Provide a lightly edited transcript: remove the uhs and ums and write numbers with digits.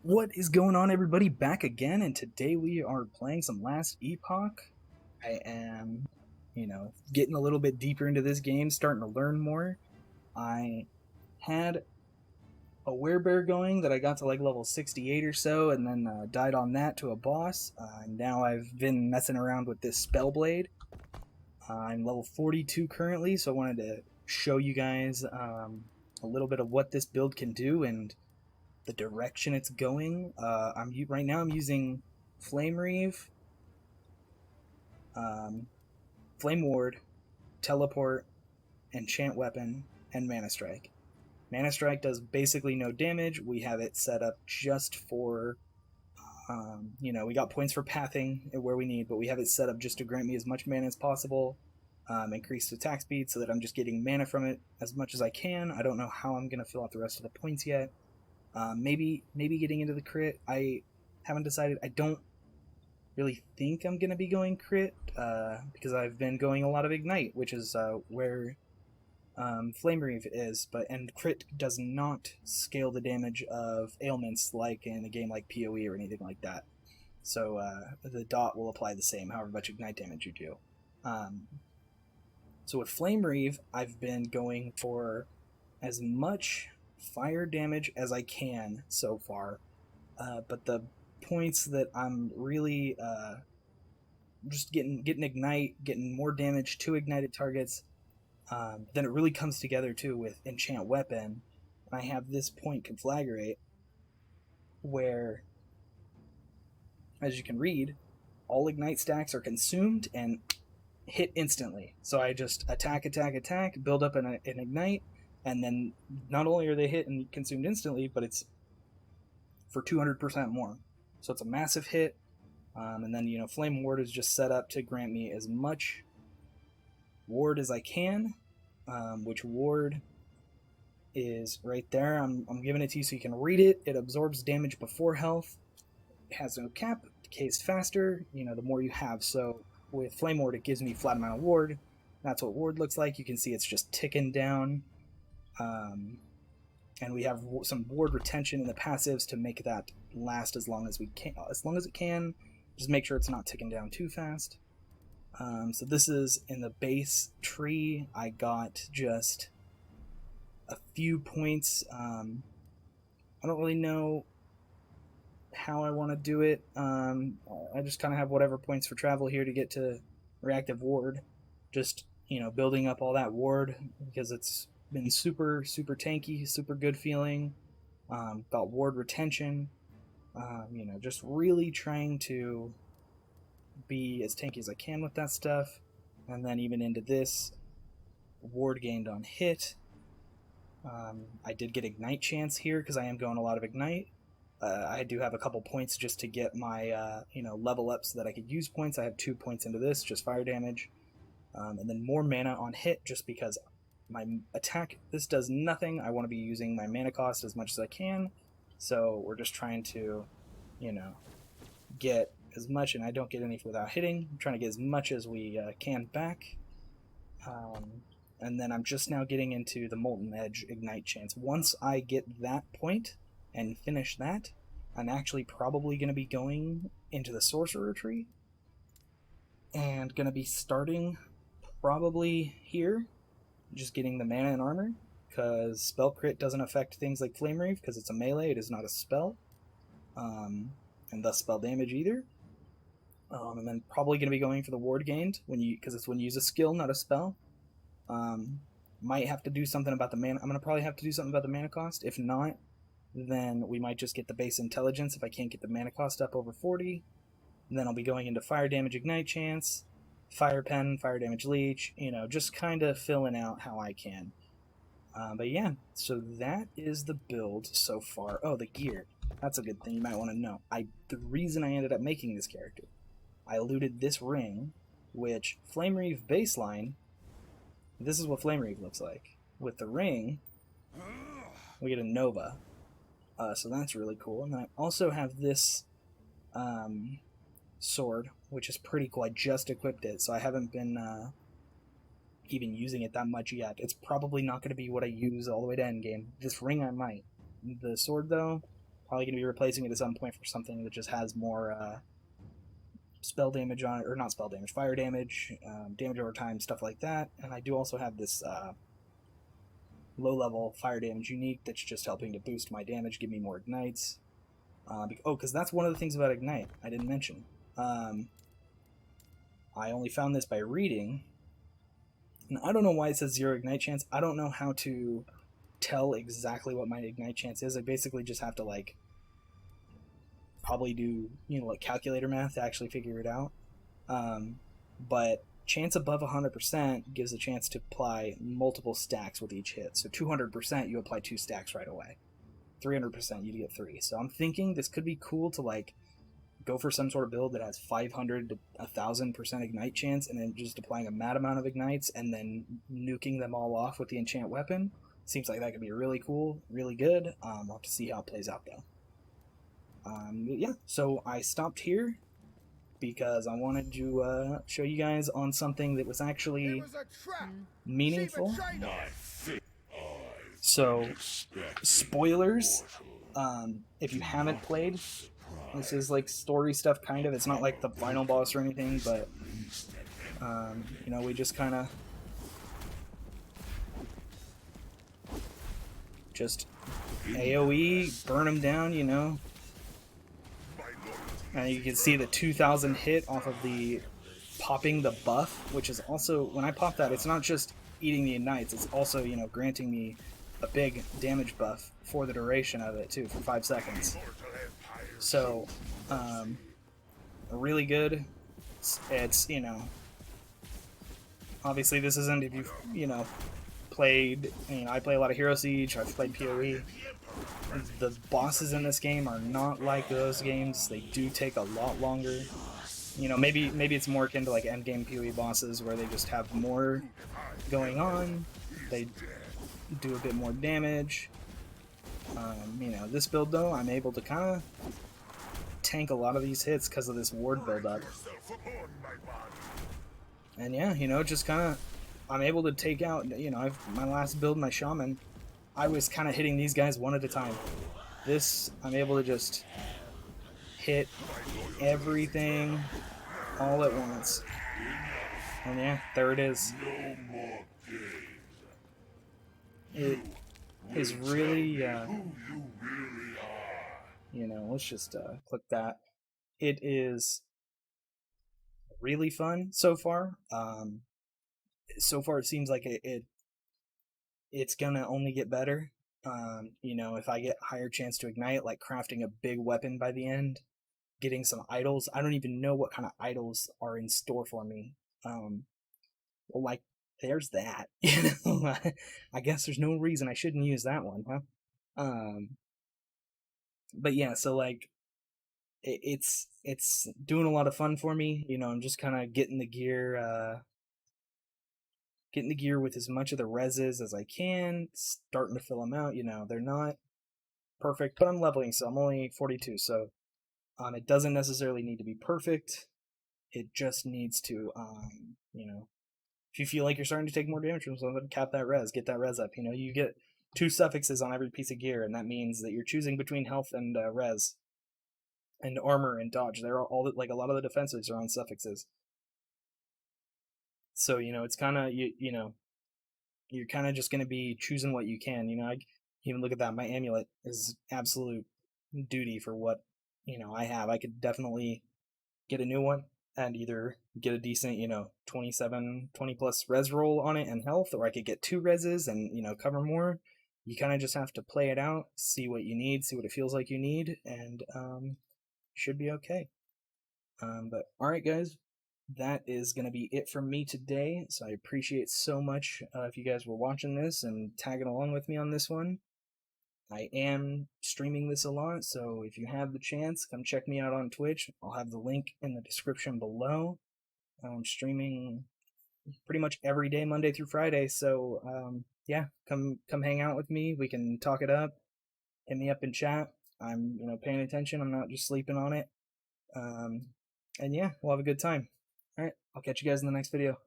What is going on, everybody? Back again, and today we are playing some Last Epoch. I am, getting a little bit deeper into this game, starting to learn more. I had a werebear going that I got to like level 68 or so, and then died on that to a boss. Now I've been messing around with this SpellBlade. I'm level 42 currently, so I wanted to show you guys a little bit of what this build can do and the direction it's going. Right now I'm using Flame Reave, Flame Ward, Teleport, Enchant Weapon, and Mana Strike. Mana Strike does basically no damage. We have it set up just for, we got points for pathing where we need, but we have it set up just to grant me as much mana as possible, increased attack speed so that I'm just getting mana from it as much as I can. I don't know how I'm going to fill out the rest of the points yet. Maybe getting into the crit. I haven't decided. I don't really think I'm going to be going crit because I've been going a lot of Ignite, which is where Flame Reave is. And crit does not scale the damage of ailments like in a game like PoE or anything like that. So the dot will apply the same, however much Ignite damage you do. So with Flame Reave, I've been going for as much fire damage as I can so far, but the points that I'm really just getting Ignite, getting more damage to ignited targets. Then it really comes together too with Enchant Weapon. I have this point Conflagrate where, as you can read, all Ignite stacks are consumed and hit instantly. So I just attack, build up an Ignite, and then not only are they hit and consumed instantly, but it's for 200% more. So it's a massive hit. And then, Flame Ward is just set up to grant me as much ward as I can, which ward is right there. I'm giving it to you so you can read it. It absorbs damage before health. It has no cap, decays faster, the more you have. So with Flame Ward, it gives me flat amount of ward. That's what ward looks like. You can see it's just ticking down. And we have some ward retention in the passives to make that last as long as it can. Just make sure it's not ticking down too fast. So this is in the base tree. I got just a few points. I don't really know how I want to do it. I just kind of have whatever points for travel here to get to reactive ward. Just, building up all that ward because it's been super tanky, super good feeling. Got ward retention. Just really trying to be as tanky as I can with that stuff. And then even into this, ward gained on hit. I did get Ignite chance here because I am going a lot of Ignite. I do have a couple points just to get my level up so that I could use points. I have 2 points into this, just fire damage. And then more mana on hit just because my attack, this does nothing. I want to be using my mana cost as much as I can. So we're just trying to, get as much, and I don't get any without hitting. I'm trying to get as much as we can back. And then I'm just now getting into the Molten Edge Ignite chance. Once I get that point and finish that, I'm actually probably going to be going into the Sorcerer tree and going to be starting probably here, just getting the mana and armor, because spell crit doesn't affect things like Flame Reave because it's a melee, it is not a spell, and thus spell damage either. And then probably going to be going for the ward gained because it's when you use a skill, not a spell. Might have to do something about the mana. I'm going to probably have to do something about the mana cost. If not, then we might just get the base intelligence if I can't get the mana cost up over 40. And then I'll be going into fire damage ignite chance, fire pen, fire damage leech, just kind of filling out how I can. But yeah, so that is the build so far. Oh, the gear. That's a good thing you might want to know. The reason I ended up making this character, I looted this ring, which Flame Reave baseline, this is what Flame Reave looks like. With the ring, we get a Nova. So that's really cool. And then I also have this sword, which is pretty cool. I just equipped it, so I haven't been even using it that much yet. It's probably not going to be what I use all the way to endgame. This ring I might. The sword, though, Probably going to be replacing it at some point for something that just has more spell damage on it, or not spell damage, fire damage, damage over time, stuff like that. And I do also have this low-level fire damage unique that's just helping to boost my damage, give me more ignites. Because that's one of the things about Ignite I didn't mention. I only found this by reading, and I don't know why it says 0 Ignite chance. I don't know how to tell exactly what my Ignite chance is. I basically just have to, like, probably do, like calculator math to actually figure it out. But chance above 100% gives a chance to apply multiple stacks with each hit. So 200%, you apply 2 stacks right away. 300%, you get 3. So I'm thinking this could be cool to, like, go for some sort of build that has 500 to 1,000% ignite chance, and then just applying a mad amount of ignites, and then nuking them all off with the enchant weapon. Seems like that could be really cool, really good. I'll have to see how it plays out, though. Yeah, so I stopped here because I wanted to show you guys on something that was actually meaningful. So, spoilers, if you haven't played, this is like story stuff, kind of. It's not like the final boss or anything, but, we just kind of just AoE, burn them down, And you can see the 2,000 hit off of the popping the buff, which is also, when I pop that, it's not just eating the ignites, it's also, granting me a big damage buff for the duration of it, too, for 5 seconds. So, really good. It's, obviously this isn't if you've, played, I play a lot of Hero Siege, I've played PoE. The bosses in this game are not like those games. They do take a lot longer. Maybe it's more akin to like endgame PoE bosses where they just have more going on. They do a bit more damage. This build though, I'm able to kind of tank a lot of these hits because of this ward build-up. And yeah, just kind of, I'm able to take out, my last build, my Shaman, I was kind of hitting these guys one at a time. This, I'm able to just hit everything all at once. And yeah, there it is. It is really, let's just click that. It is really fun so far. So far it seems like it's gonna only get better. If I get higher chance to ignite, like crafting a big weapon by the end, getting some idols. I don't even know what kind of idols are in store for me. Well, like, there's that. I guess there's no reason I shouldn't use that one, huh? But yeah, so like, it's doing a lot of fun for me. I'm just kind of getting the gear with as much of the reses as I can, starting to fill them out. They're not perfect, but I'm leveling, so I'm only 42, so it doesn't necessarily need to be perfect. It just needs to, if you feel like you're starting to take more damage from something, cap that res, get that res up. You get 2 suffixes on every piece of gear, and that means that you're choosing between health and res, and armor and dodge. They're all, like, a lot of the defensives are on suffixes. So, it's kind of, you're kind of just going to be choosing what you can. I even look at that. My amulet is absolute duty for what, I have. I could definitely get a new one and either get a decent, 20 plus res roll on it and health, or I could get 2 reses and, cover more. You kind of just have to play it out, see what you need, see what it feels like you need, and should be okay. But alright, guys. That is going to be it from me today, so I appreciate so much if you guys were watching this and tagging along with me on this one. I am streaming this a lot, so if you have the chance, come check me out on Twitch. I'll have the link in the description below. I'm streaming pretty much every day, Monday through Friday, so yeah, come hang out with me. We can talk it up. Hit me up in chat. I'm paying attention. I'm not just sleeping on it. And yeah, we'll have a good time. Alright, I'll catch you guys in the next video.